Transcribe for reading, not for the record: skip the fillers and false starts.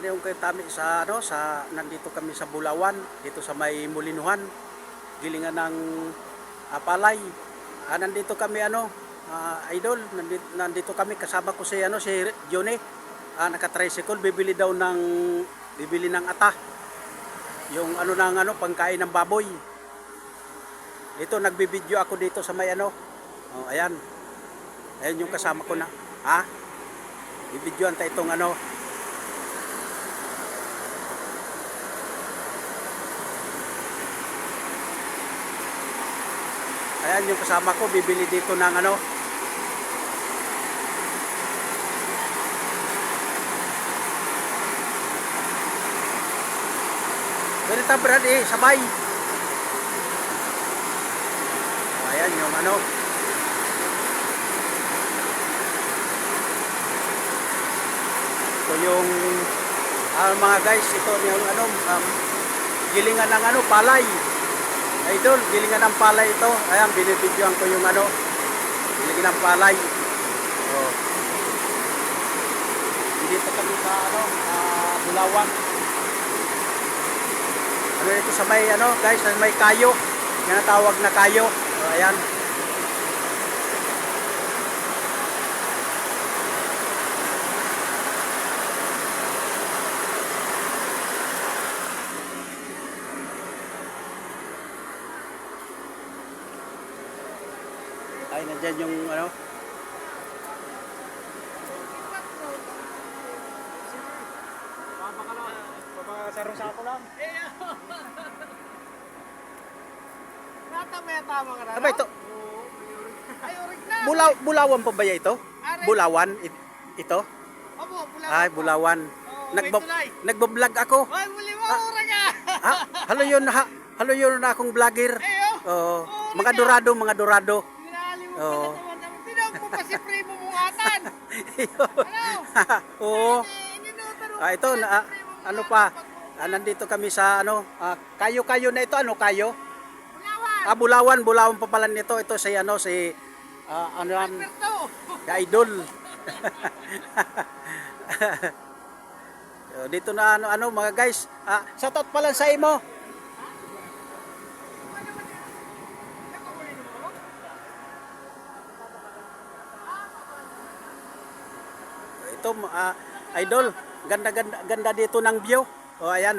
Ano yung kami sa ano sa nandito kami sa Bulawan, dito sa may Mulinuhan, gilingan ng Palay. Nandito kami idol, nandito kami kasama ko si si Johnny. Naka-tricycle bibili ng ata. Yung pangkain ng baboy. Dito nagbibideo ako dito sa may Oh, ayan. Ayan yung kasama ko na. Bibidyoan tayo itong Ayan yung kasama ko, bibili dito ng ganito brad sabay. Ayan yung ito yung mga guys, ito yung gilingan ng palay. Idol, gilingan ng palay ito. Ayan, binibidyoan ko yung gilingan ng palay. Oh. Dito kami sa Bulawan. Ito sa may guys, sa may kayo. Yan ang tawag na kayo. So, ayan. Ay, nandyan yung Papakasarong sa ako lang. Tama ka na. Ano ba ito? Ay, orig na. Bulawan pa ba ito? Bulawan ito? Opo, Bulawan. Ay, Bulawan. Nagbo-vlog ako. Ay, muli mo, orig ka. Halo yun na akong vlogger. Oo. Mga dorado. Oo. Tinawag mo pa si Primo Mungatan. Oo. Ito nandito kami sa kayo na ito, kayo? Bulawan. Bulawan pa pala nito. Ito si idol. Dito na mga guys. Shoutout pala sa imo. Ito idol, ganda dito ng view. Oh, ayan